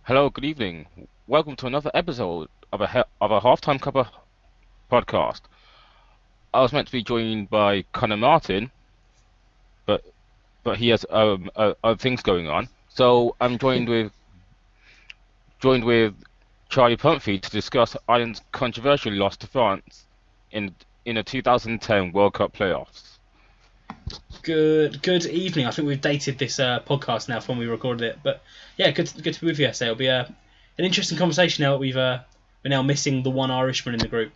Hello, good evening. Welcome to another episode of a halftime cuppa podcast. I was meant to be joined by Conor Martin, but he has other things going on. So I'm joined with Charlie Pumphrey to discuss Ireland's controversial loss to France in the 2010 World Cup playoffs. Good evening. I think we've dated this podcast now from when we recorded it, but yeah, good to be with you. So it'll be an interesting conversation now that we're now missing the one Irishman in the group.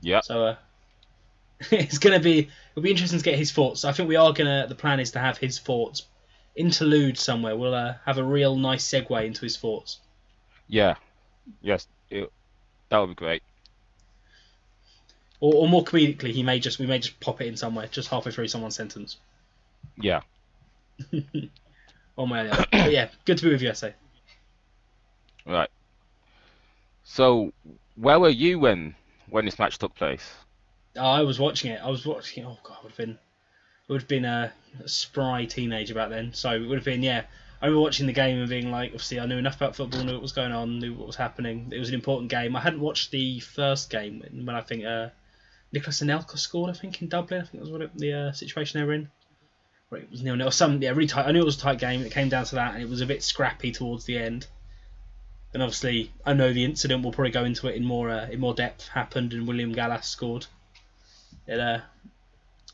Yep. So it'll be interesting to get his thoughts. I think the plan is to have his thoughts interlude somewhere. We'll have a real nice segue into his thoughts, Yeah. Yes. That would be great. or more comedically, we may just pop it in somewhere, just halfway through someone's sentence. Yeah. One way or the other. But yeah, good to be with you, I say. Right. So, where were you when this match took place? I was watching it. Oh god, would have been a spry teenager back then. So it would have been, yeah. I remember watching the game and being like, obviously, I knew enough about football, knew what was going on, knew what was happening. It was an important game. I hadn't watched the first game when I think Nicholas Anelka scored, I think, in Dublin. I think that was the situation they were in. Where it was 0-0. Really tight. I knew it was a tight game. It came down to that, and it was a bit scrappy towards the end. And obviously, I know the incident. We'll probably go into it in more depth. Happened, and William Gallas scored. It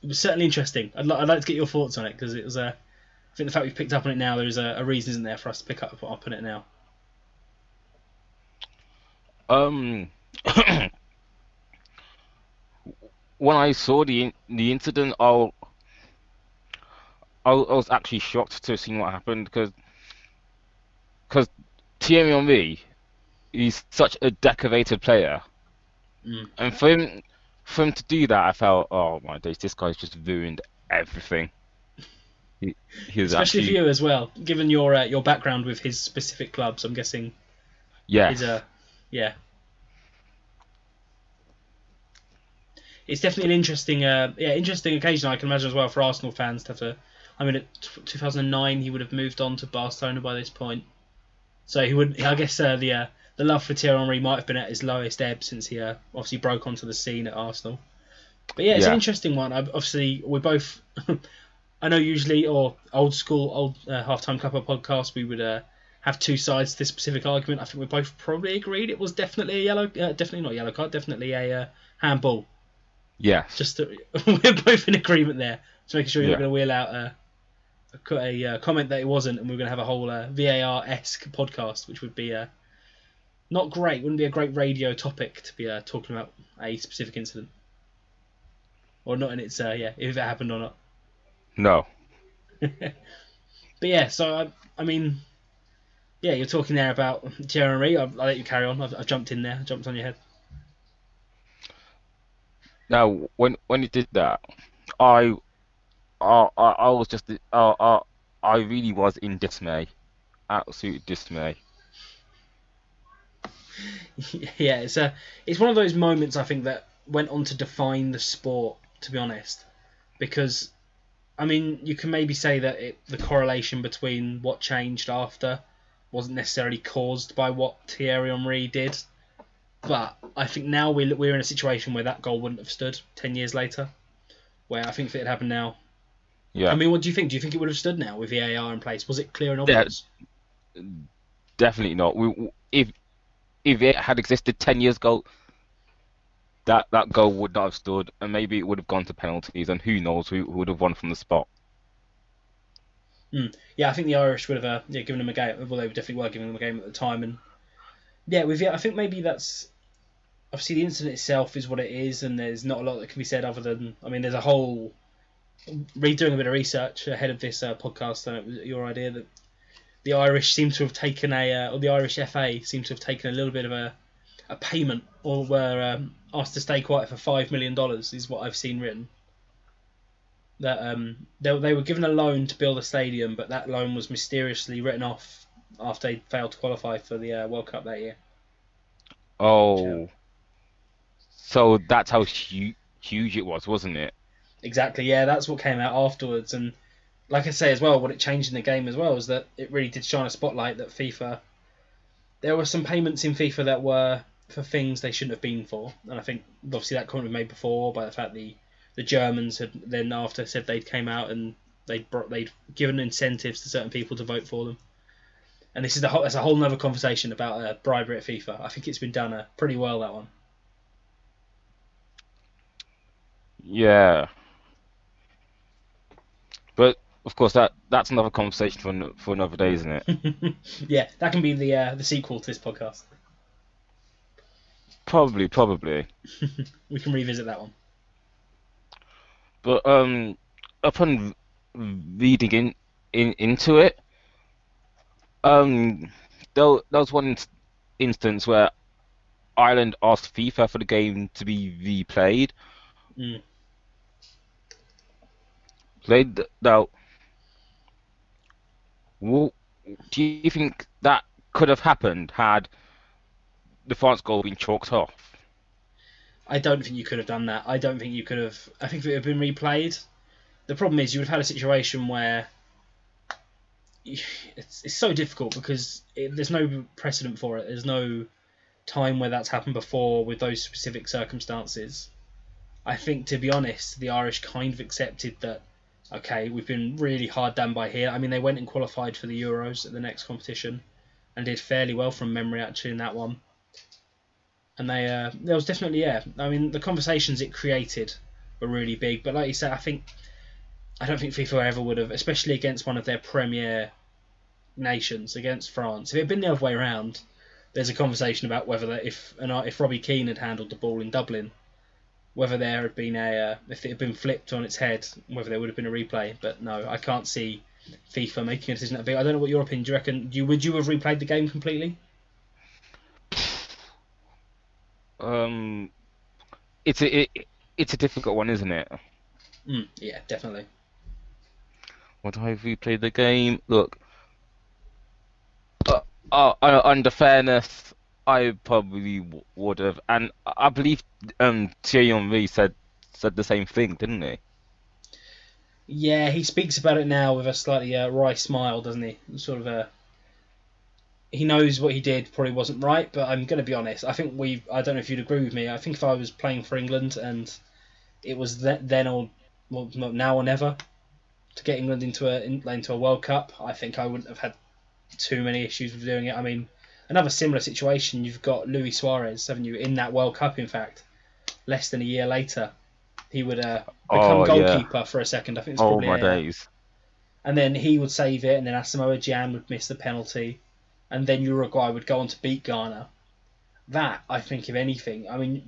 was certainly interesting. I'd like to get your thoughts on it because it was I think the fact we've picked up on it now, there's a reason, isn't there, for us to pick up on it now. Um, when I saw the incident, I was actually shocked to see what happened because Thierry Henry, he's such a decorated player, Mm. and for him to do that, I felt, oh my days, this guy's just ruined everything. He, he was Especially for actually, you as well, given your background with his specific clubs. I'm guessing is yes, a yeah. It's definitely an interesting occasion. I can imagine as well for Arsenal fans to have to. I mean, at 2009, he would have moved on to Barcelona by this point, so he would. I guess the love for Thierry Henry might have been at his lowest ebb since he obviously broke onto the scene at Arsenal. But yeah, it's an yeah, interesting one. Obviously, we both. I know usually, or old school, halftime cuppa podcast, we would have two sides to this specific argument. I think we both probably agreed it was definitely a definitely not a yellow card, definitely a handball. yes, Just to, we're both in agreement there. Just making sure you're not yeah, going to wheel out a comment that it wasn't, and we're going to have a whole VAR-esque podcast, which would be not great. Wouldn't be a great radio topic to be talking about a specific incident, or not in its if it happened or not. no, But yeah, so I mean, yeah, you're talking there about Thierry Henry. I'll let you carry on. I've jumped in there, jumped on your head. Now, when he did that, I I was just I really was in dismay, absolute dismay. Yeah, it's one of those moments I think that went on to define the sport. To be honest, because I mean, you can maybe say that the correlation between what changed after wasn't necessarily caused by what Thierry Henry did, but I think now we're in a situation where that goal wouldn't have stood 10 years later. Where I think if it had happened now, I Yeah, mean, what do you think? Do you think it would have stood now with VAR in place? Was it clear and de obvious? definitely not. If it had existed 10 years ago, that goal would not have stood, and maybe it would have gone to penalties, and who knows who would have won from the spot. Yeah, I think the Irish would have given him a game. Well, they definitely were giving him a game at the time, and yeah, I think maybe that's obviously the incident itself is what it is, and there's not a lot that can be said other than I mean, there's a whole doing a bit of research ahead of this podcast, and it was your idea that the Irish seem to have taken or the Irish FA seem to have taken a little bit of a payment, or were asked to stay quiet for $5 million, is what I've seen written. That they were given a loan to build a stadium, but that loan was mysteriously written off after they failed to qualify for the World Cup that year. Which, Oh, so that's how huge it was, wasn't it? exactly, yeah, that's what came out afterwards, and like I say as well, what it changed in the game as well is that it really did shine a spotlight that FIFA there were some payments in FIFA that were for things they shouldn't have been for, and I think obviously that comment was made before by the fact the Germans had then after said they came out and they'd given incentives to certain people to vote for them. And this is that's a whole other conversation about bribery at FIFA. I think it's been done pretty well, that one. Yeah, but of course that's another conversation for another day, isn't it? Yeah, that can be the sequel to this podcast. Probably. We can revisit that one. But upon reading into it, um, there was one instance where Ireland asked FIFA for the game to be replayed. Mm. Played now. Do you think that could have happened had the France goal been chalked off? I don't think you could have done that. I don't think you could have. I think if it had been replayed, the problem is you would have had a situation where it's so difficult because there's no precedent for it. There's no time where that's happened before with those specific circumstances. I think, to be honest, the Irish kind of accepted that, okay, we've been really hard done by here. I mean, they went and qualified for the Euros at the next competition and did fairly well from memory, actually, in that one. And there was definitely, yeah, I mean, the conversations it created were really big. But like you said, I don't think FIFA ever would have, especially against one of their premier nations, against France. If it had been the other way around, there's a conversation about whether if Robbie Keane had handled the ball in Dublin, whether there had been if it had been flipped on its head, whether there would have been a replay. But no, I can't see FIFA making a decision that big. I don't know what your opinion. Do you reckon would you have replayed the game completely? Um, it's a difficult one, isn't it? Yeah, definitely. Would I have replayed the game? Look, under fairness, I probably would have, and I believe Thierry Henry said the same thing, didn't he? Yeah, he speaks about it now with a slightly wry smile, doesn't he? Sort of he knows what he did probably wasn't right, but I'm going to be honest. I think I don't know if you'd agree with me. I think if I was playing for England and it was then or well, now or never to get England into a World Cup, I think I wouldn't have had too many issues with doing it. I mean, another similar situation. You've got Luis Suarez, haven't you, in that World Cup? In fact, less than a year later, he would become Oh yeah. goalkeeper for a second. I think it's Oh probably my days. and then he would save it, and then Asamoah Gyan would miss the penalty, and then Uruguay would go on to beat Ghana. That, I think, if anything, I mean,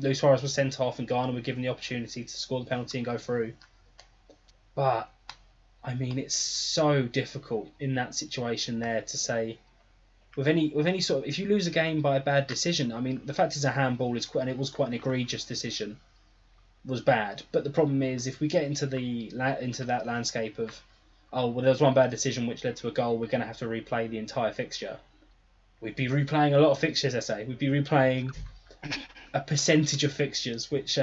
Luis Suarez was sent off, and Ghana were given the opportunity to score the penalty and go through. But I mean, it's so difficult in that situation there to say with any sort of if you lose a game by a bad decision. I mean, the fact is a handball is quite and it was quite an egregious decision was bad. But the problem is if we get into that landscape of well, there was one bad decision which led to a goal, we're going to have to replay the entire fixture. We'd be replaying a lot of fixtures, I say. We'd be replaying a percentage of fixtures, which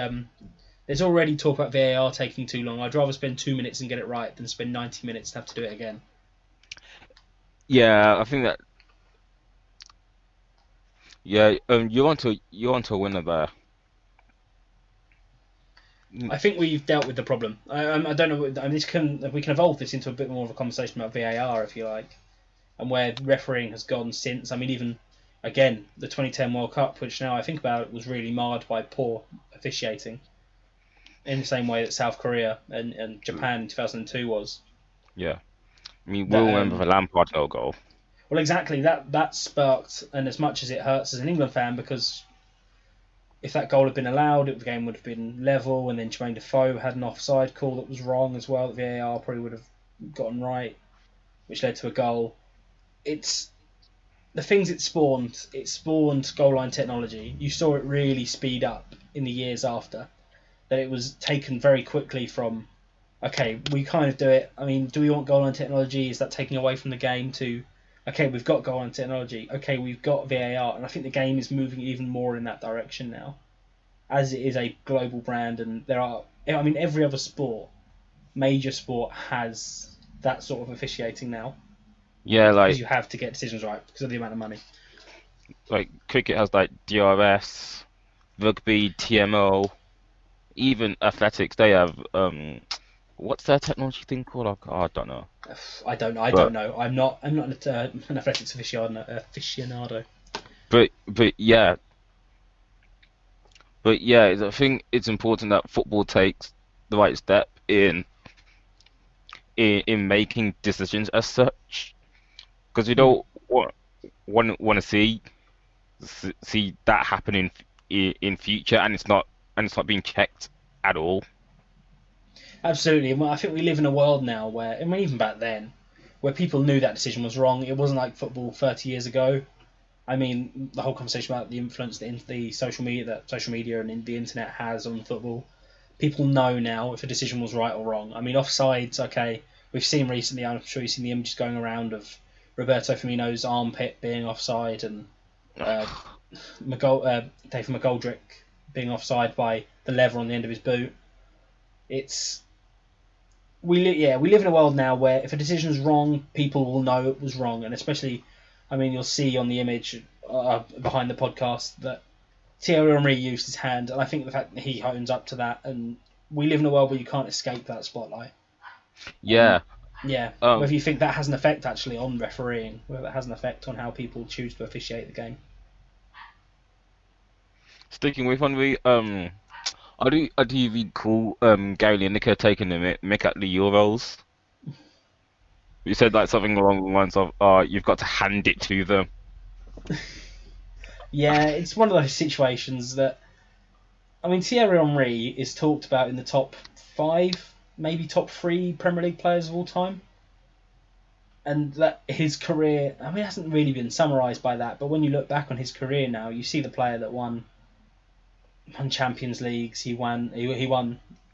there's already talk about VAR taking too long. I'd rather spend 2 minutes and get it right than spend 90 minutes to have to do it again. Yeah, I think that. Yeah, you want to win there. I think we've dealt with the problem. I don't know. I mean, we can evolve this into a bit more of a conversation about VAR if you like, and where refereeing has gone since. I mean, even again the 2010 World Cup, which now I think about it was really marred by poor officiating, in the same way that South Korea and Japan in 2002 was. Yeah, I mean we'll That remember the Lampard goal. well, exactly that sparked, and as much as it hurts as an England fan because if that goal had been allowed, the game would have been level, and then Jermaine Defoe had an offside call that was wrong as well. That VAR probably would have gotten right, which led to a goal. It's the things it spawned. It spawned goal line technology. You saw it really speed up in the years after. That it was taken very quickly from, okay, we kind of do it. I mean, do we want goal line technology? Is that taking away from the game to, okay, we've got goal line technology. Okay, we've got VAR, and I think the game is moving even more in that direction now, as it is a global brand, and there are. I mean, every other major sport, has that sort of officiating now. Yeah, because you have to get decisions right because of the amount of money. like cricket has like DRS, rugby, TMO, even athletics. They have what's their technology thing called? I don't know. I don't know. I don't But know. I'm not an athletics aficionado. but yeah, I think it's important that football takes the right step in making decisions as such, because we Mm. don't want to see that happen in future, and it's not being checked at all. Absolutely. Well, I think we live in a world now where, I mean, even back then, where people knew that decision was wrong. It wasn't like football 30 years ago. I mean, the whole conversation about the influence that the social media and the internet has on football. People know now if a decision was right or wrong. I mean, offsides, okay. We've seen recently, I'm sure you've seen the images going around of Roberto Firmino's armpit being offside and uh, David McGoldrick being offside by the lever on the end of his boot. It's we live in a world now where if a decision is wrong, people will know it was wrong, and especially, I mean, you'll see on the image behind the podcast that Thierry Henry used his hand, and I think the fact that he owns up to that, and we live in a world where you can't escape that spotlight. And Yeah. yeah, Um, whether you think that has an effect actually on refereeing, whether that has an effect on how people choose to officiate the game. Sticking with Henry, I do recall Gary Lineker taking the mick at the Euros. You said like something along the lines of, you've got to hand it to them." Yeah, it's one of those situations that I mean, Thierry Henry is talked about in the top five, maybe top three Premier League players of all time, and that his career, I mean, it hasn't really been summarised by that. But when you look back on his career now, you see the player that won Champions Leagues. He won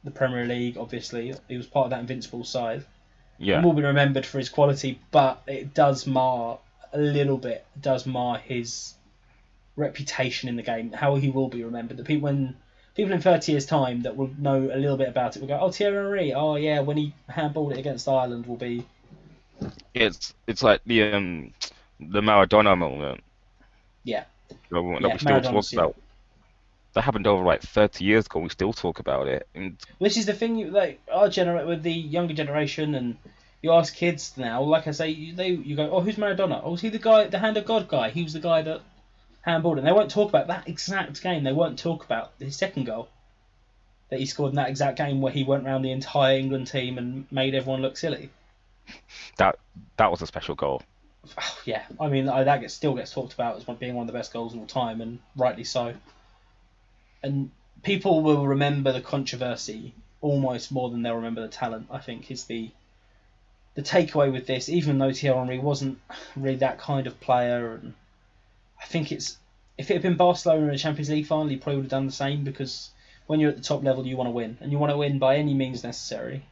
the Premier League. Obviously, he was part of that invincible side, and Yeah, will be remembered for his quality. But it does mar a little bit. It does mar his reputation in the game. How he will be remembered. The people in 30 years' time that will know a little bit about it will go, "Oh, Thierry Henry. Oh yeah, when he handballed it against Ireland, will be it's like the Maradona moment yeah, that yeah, we still talk Maradona's yeah." about. That happened over like 30 years ago. We still talk about it. And This is the thing, like our generate with the younger generation, and you ask kids now. Like I say, you go, "Oh, who's Maradona? Oh, was he the guy, the hand of God guy? He was the guy that handballed." And they won't talk about that exact game. They won't talk about his second goal that he scored in that exact game where he went around the entire England team and made everyone look silly. that that was a special goal. Oh, yeah, I mean still gets talked about as being one of the best goals of all time, and rightly so. And people will remember the controversy almost more than they'll remember the talent. I think is the takeaway with this. Even though Thierry Henry wasn't really that kind of player, and I think it's if it had been Barcelona in a Champions League final, he probably would have done the same because when you're at the top level, you want to win, and you want to win by any means necessary.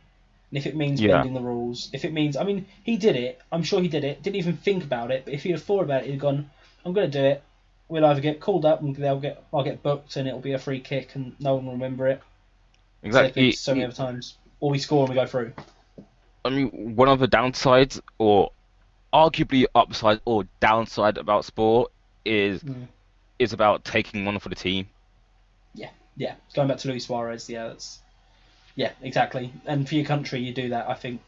And if it means Yeah, bending the rules, if it means, I mean, he did it. I'm sure he did it. Didn't even think about it. But if he'd have thought about it, he'd have gone, "I'm going to do it. We'll either get called up and I'll get booked and it'll be a free kick and no one will remember it. As they've been exactly. so many other times. Or we score and we go through." I mean, one of the downsides, or arguably upside or downside about sport Mm. is about taking one for the team. Yeah, yeah. Going back to Luis Suarez, yeah, that's yeah, exactly. And for your country, you do that. I think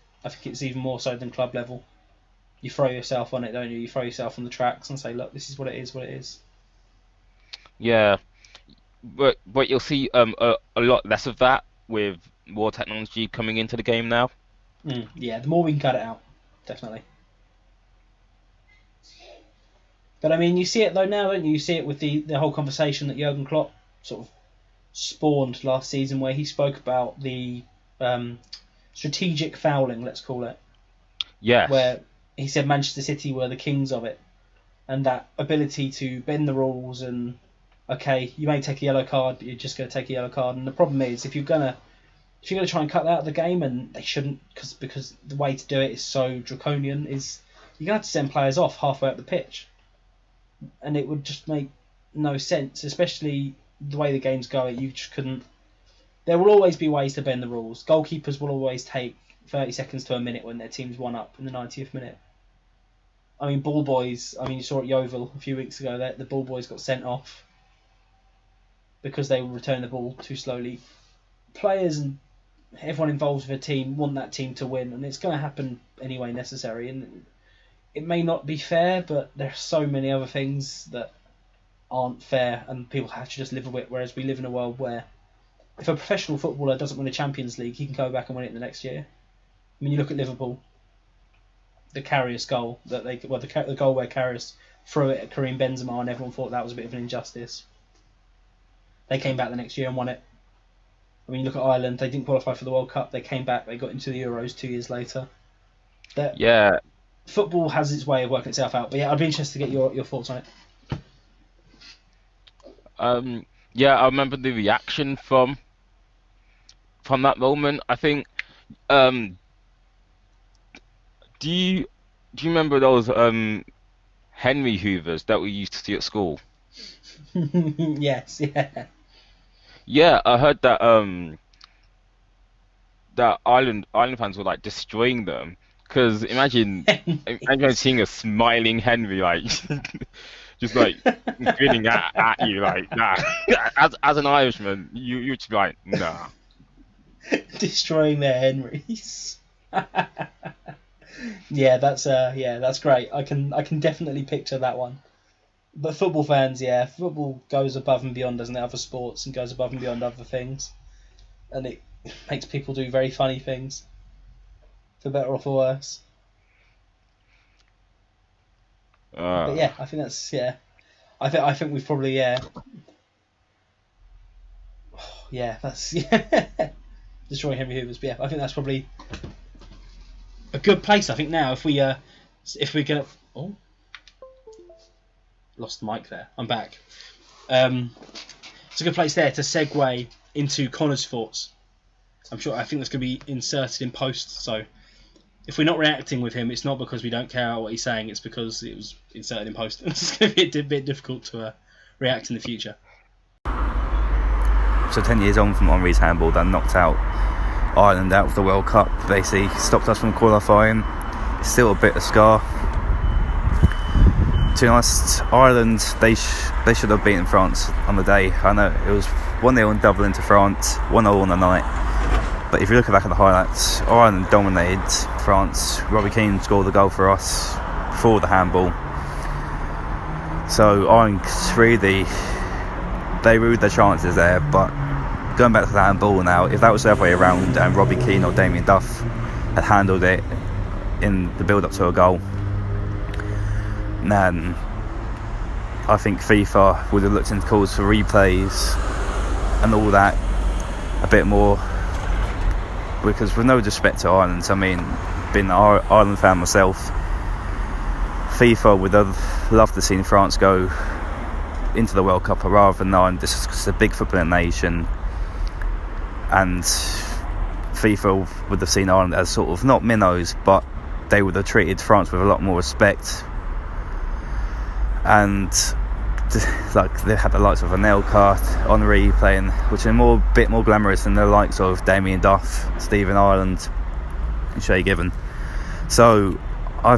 it's even more so than club level. You throw yourself on it, don't you? You throw yourself on the tracks and say, "Look, this is what it is. What it is." Yeah, but you'll see a lot less of that with more technology coming into the game now. Yeah, the more we can cut it out, definitely. But I mean, you see it though now, don't you? You see it with the whole conversation that Jurgen Klopp sort of spawned last season, where he spoke about the um, strategic fouling, let's call it, Yes, where he said Manchester City were the kings of it, and that ability to bend the rules and okay, you may take a yellow card, but you're just going to take a yellow card. And the problem is, if you're going to try and cut that out of the game, and they shouldn't, because the way to do it is so draconian, is you're going to have to send players off halfway up the pitch, and it would just make no sense, especially the way the game's going. You just couldn't. There will always be ways to bend the rules. Goalkeepers will always take 30 seconds to a minute when their team's one up in the 90th minute. I mean, ball boys. I mean, you saw at Yeovil a few weeks ago that the ball boys got sent off because they were returning the ball too slowly. Players and everyone involved with a team want that team to win, and it's going to happen anyway necessary. And it may not be fair, but there are so many other things that aren't fair, and people have to just live with it. Whereas we live in a world where if a professional footballer doesn't win a Champions League, he can go back and win it the next year. I mean, you look at Liverpool, the Karius goal the goal where Karius threw it at Karim Benzema, and everyone thought that was a bit of an injustice. They came back the next year and won it. I mean, you look at Ireland; they didn't qualify for the World Cup. They came back; they got into the Euros 2 years later. Yeah. Football has its way of working itself out. But yeah, I'd be interested to get your thoughts on it. Yeah, I remember the reaction from that moment. I think. Do you remember those Henry Hoovers that we used to see at school? Yes, yeah. Yeah, I heard that that Ireland fans were like destroying them. Because imagine seeing a smiling Henry like just like grinning at you like nah. As an Irishman, you'd just be like nah. Destroying their Henrys. Yeah, that's great. I can definitely picture that one. But football fans, yeah, football goes above and beyond, doesn't it? Other sports and goes above and beyond other things, and it makes people do very funny things, for better or for worse. But Uh, yeah, I think that's yeah. I think we've probably yeah that's yeah destroying Henry Hoovers. But yeah, I think that's probably a good place. I think now if we're gonna lost the mic there. I'm back. It's a good place there to segue into Conor's thoughts. I think that's going to be inserted in post. So if we're not reacting with him, it's not because we don't care what he's saying. It's because it was inserted in post. It's going to be a bit difficult to react in the future. So 10 years on from Henry's handball that knocked out Ireland out of the World Cup, basically stopped us from qualifying. It's still a bit of scar. To be honest, Ireland, they should have beaten France on the day. I know it was 1-0 in Dublin to France, 1-0 on the night. But if you look back at the highlights, Ireland dominated France. Robbie Keane scored the goal for us for the handball. So Ireland really, they ruined their chances there. But going back to the handball now, if that was the other way around and Robbie Keane or Damien Duff had handled it in the build-up to a goal, then I think FIFA would have looked into calls for replays and all that a bit more, because with no disrespect to Ireland, I mean, being an Ireland fan myself, FIFA would have loved to see France go into the World Cup rather than Ireland. This is a big footballing nation, and FIFA would have seen Ireland as sort of not minnows, but they would have treated France with a lot more respect. And like they had the likes of Anelka, Henry playing, which are bit more glamorous than the likes of Damien Duff, Stephen Ireland, and Shay Given. So I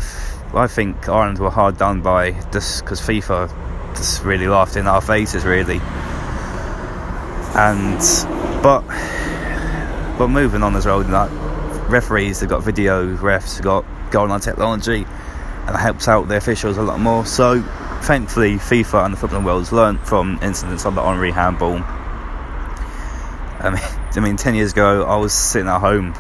think Ireland were hard done by this because FIFA just really laughed in our faces, really. And but moving on as well, like referees, they've got video refs, they've got goal line technology, and it helps out the officials a lot more. So thankfully FIFA and the footballing world has learnt from incidents like the Henry handball. I mean 10 years ago I was sitting at home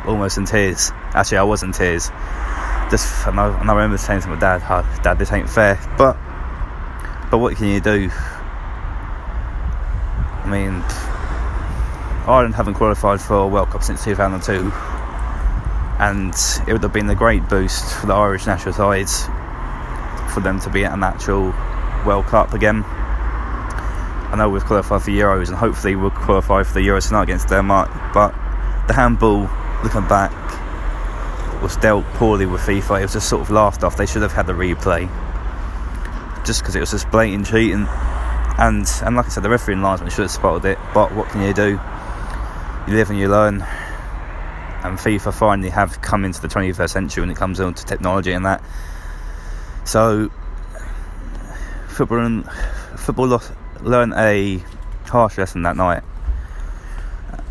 almost in tears. Actually I was in tears, and I remember saying to my dad, Dad, this ain't fair, but what can you do? I mean, Ireland haven't qualified for a World Cup since 2002, and it would have been a great boost for the Irish national sides for them to be at an actual World Cup again. I know we've qualified for Euros, and hopefully we'll qualify for the Euros tonight against Denmark, but the handball, looking back, was dealt poorly with FIFA. It was just sort of laughed off. They should have had the replay, just because it was just blatant cheating, and like I said, the referee and linesman should have spotted it, but what can you do? You live and you learn, and FIFA finally have come into the 21st century when it comes on to technology and that. So football learned a harsh lesson that night,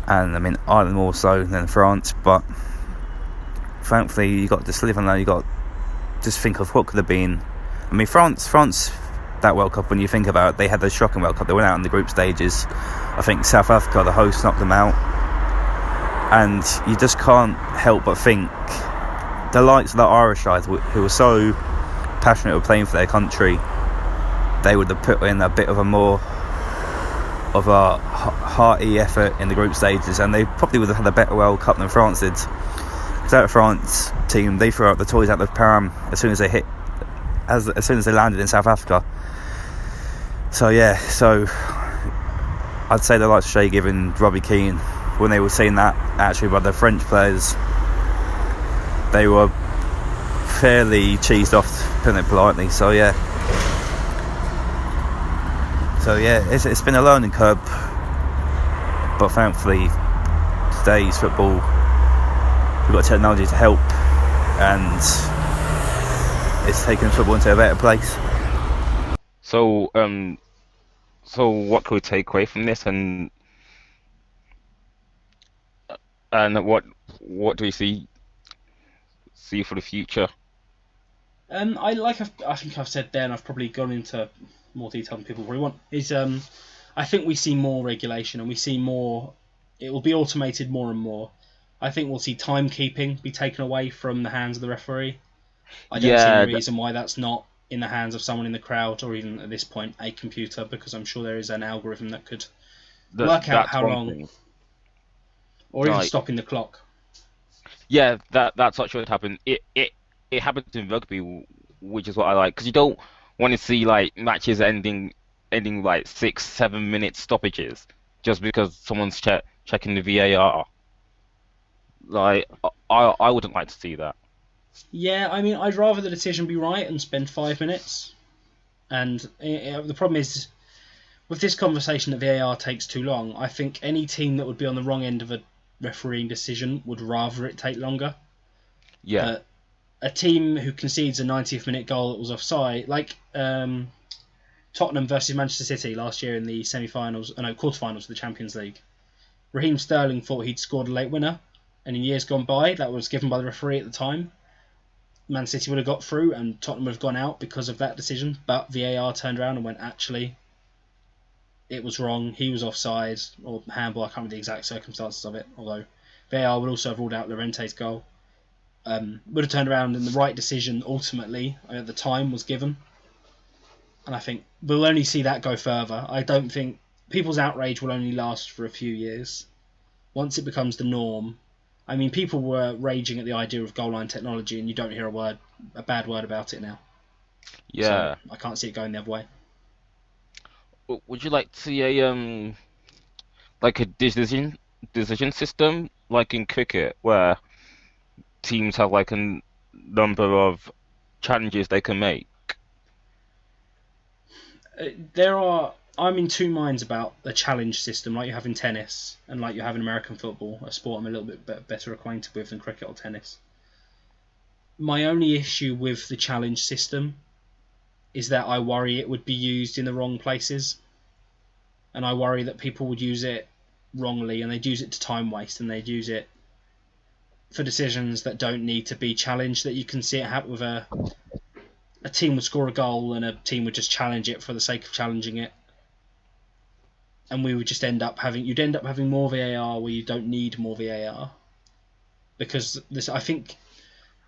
and I mean Ireland more so than France, but thankfully you got to just live on that. You got to just think of what could have been. I mean France that World Cup, when you think about it, they had the shocking World Cup. They went out in the group stages. I think South Africa, the host, knocked them out, and you just can't help but think the likes of the Irish side who were so passionate about playing for their country, they would have put in a bit of a more of a hearty effort in the group stages, and they probably would have had a better World Cup than France did. Because that France team, they threw out the toys out of the pram as soon as they landed in South Africa. So I'd say the likes of Shay Given, Robbie Keane, when they were seeing that actually by the French players, they were fairly cheesed off, putting it politely. So it's been a learning curve, but thankfully today's football, we've got technology to help, and it's taken football into a better place. So what can we take away from this, and what do we see for the future? I think I've said there, and I've probably gone into more detail than people probably want. I think we see more regulation, and we see more. It will be automated more and more. I think we'll see timekeeping be taken away from the hands of the referee. I don't see any reason why that's not in the hands of someone in the crowd, or even at this point a computer, because I'm sure there is an algorithm that could work out how long, thing. Or even stopping the clock. Yeah, that's actually what happened. It happens in rugby, which is what I like, because you don't want to see like matches ending like 6-7 minute stoppages just because someone's checking the VAR. Like I wouldn't like to see that. Yeah, I mean, I'd rather the decision be right and spend 5 minutes. And the problem is, with this conversation that VAR takes too long, I think any team that would be on the wrong end of a refereeing decision would rather it take longer. Yeah. But a team who concedes a 90th minute goal that was offside, like Tottenham versus Manchester City last year in the quarterfinals of the Champions League. Raheem Sterling thought he'd scored a late winner, and in years gone by, that was given by the referee at the time. Man City would have got through and Tottenham would have gone out because of that decision, but VAR turned around and went, actually, it was wrong, he was offside, or handball, I can't remember the exact circumstances of it, although VAR would also have ruled out Llorente's goal. Would have turned around, and the right decision ultimately at the time was given. And I think we'll only see that go further. I don't think people's outrage will only last for a few years. Once it becomes the norm, I mean, people were raging at the idea of goal line technology, and you don't hear a bad word about it now. Yeah. So I can't see it going the other way. Would you like to see a like a decision system like in cricket, where teams have like a number of challenges they can make? I'm in two minds about the challenge system, like you have in tennis and like you have in American football, a sport I'm a little bit better acquainted with than cricket or tennis. My only issue with the challenge system is that I worry it would be used in the wrong places, and I worry that people would use it wrongly, and they'd use it to time waste, and they'd use it for decisions that don't need to be challenged. That you can see it happen with a team would score a goal and a team would just challenge it for the sake of challenging it, and we would just end up having more VAR where you don't need more VAR, because I think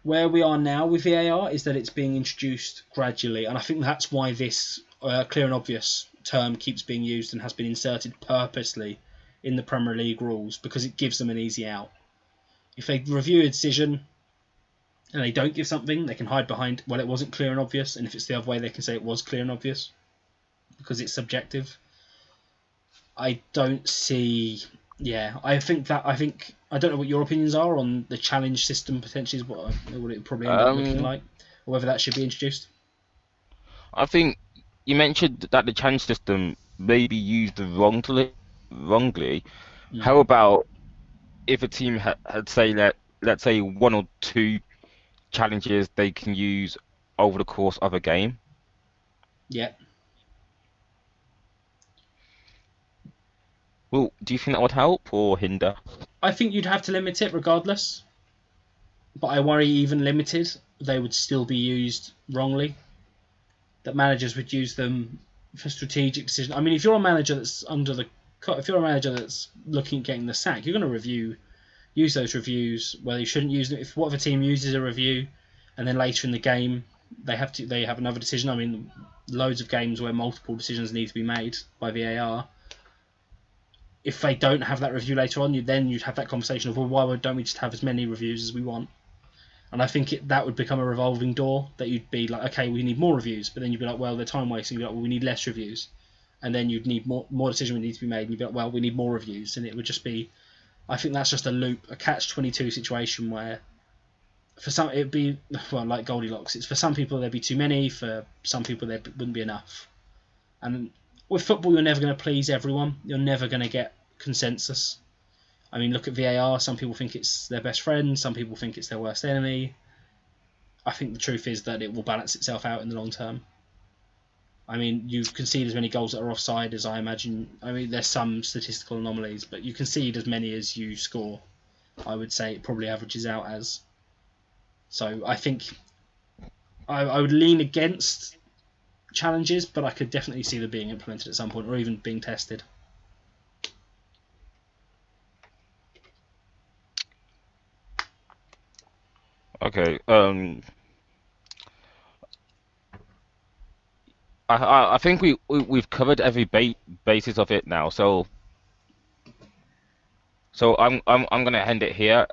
where we are now with VAR is that it's being introduced gradually, and I think that's why this clear and obvious term keeps being used and has been inserted purposely in the Premier League rules, because it gives them an easy out. If they review a decision and they don't give something, they can hide behind, well, it wasn't clear and obvious, and if it's the other way, they can say it was clear and obvious, because it's subjective. I don't see... Yeah, I don't know what your opinions are on the challenge system potentially is what it would probably end up looking like, or whether that should be introduced. I think you mentioned that the challenge system may be used wrongly. How about if a team had say let's say one or two challenges they can use over the course of a game. Yeah. Well, do you think that would help or hinder? I think you'd have to limit it regardless. But I worry even limited, they would still be used wrongly. That managers would use them for strategic decisions. I mean, if you're a manager that's if you're a manager that's looking at getting the sack, you're going to use those reviews where you shouldn't use them. If what if a team uses a review, and then later in the game they have another decision. I mean, loads of games where multiple decisions need to be made by VAR. If they don't have that review later on, you'd have that conversation of, well, why don't we just have as many reviews as we want? And I think that would become a revolving door, that you'd be like, okay, we need more reviews, but then you'd be like, well, they're time wasting. You'd be like, well, we need less reviews, and then you'd need more decision would need to be made, and you'd be like, well, we need more reviews, and it would just be, I think that's just a loop, a catch-22 situation where, for some it'd be like Goldilocks. It's for some people there'd be too many, for some people there wouldn't be enough. And with football, you're never going to please everyone. You're never going to get consensus. I mean, look at VAR. Some people think it's their best friend. Some people think it's their worst enemy. I think the truth is that it will balance itself out in the long term. I mean, you concede as many goals that are offside as I imagine. I mean, there's some statistical anomalies, but you concede as many as you score. I would say it probably averages out as. So I think I would lean against challenges, but I could definitely see them being implemented at some point, or even being tested. Okay. I think we've covered every basis of it now. So I'm gonna end it here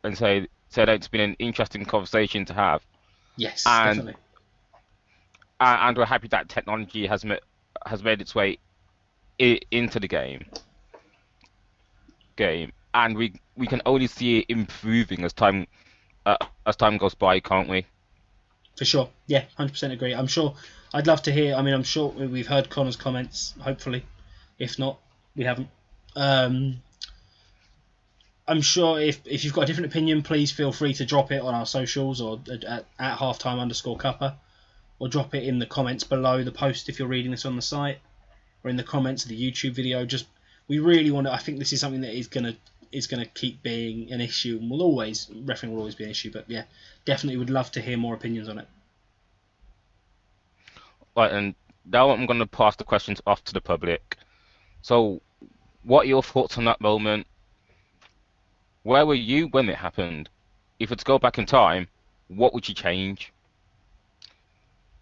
and say that it's been an interesting conversation to have, Yes, and definitely. and we're happy that technology has made its way into the game, and we can only see it improving as time goes by, can't we? For sure. Yeah, 100% agree. I'm sure. I'd love to hear. I mean, I'm sure we've heard Connor's comments, hopefully. If not, we haven't. Um, I'm sure if you've got a different opinion, please feel free to drop it on our socials or at halftime_cuppa, or drop it in the comments below the post if you're reading this on the site, or in the comments of the YouTube video. Just we really want to. I think this is something that is gonna keep being an issue, and refereeing will always be an issue. But yeah, definitely would love to hear more opinions on it. Right, and now I'm gonna pass the questions off to the public. So, what are your thoughts on that moment? Where were you when it happened? If it's go back in time, what would you change?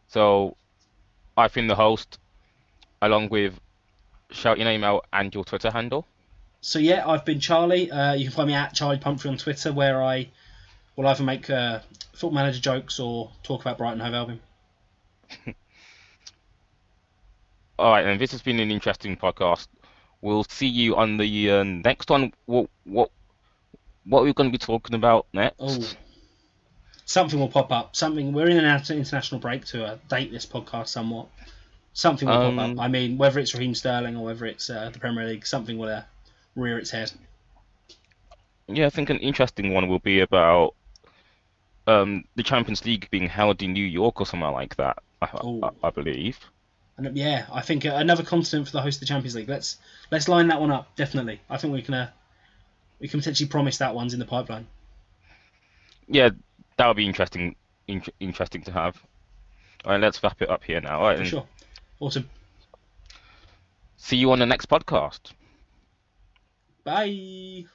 So, I've been the host, along with shout your name out and your Twitter handle. So yeah, I've been Charlie. You can find me at Charlie Pumphrey on Twitter, where I will either make football manager jokes or talk about Brighton Hove Albion. All right, and this has been an interesting podcast. We'll see you on the next one. What are we going to be talking about Oh, next? something will pop up. Something. We're in an international break to date this podcast somewhat. Something will pop up. I mean, whether it's Raheem Sterling or whether it's the Premier League, something will rear its head. Yeah, I think an interesting one will be about the Champions League being held in New York or somewhere like that. Oh, I believe. and yeah, I think another continent for the host of the Champions League. Let's line that one up. Definitely, I think we can potentially promise that one's in the pipeline. Yeah, that would be interesting to have. All right, let's wrap it up here now. All right, For and sure. Awesome. see you on the next podcast. Bye.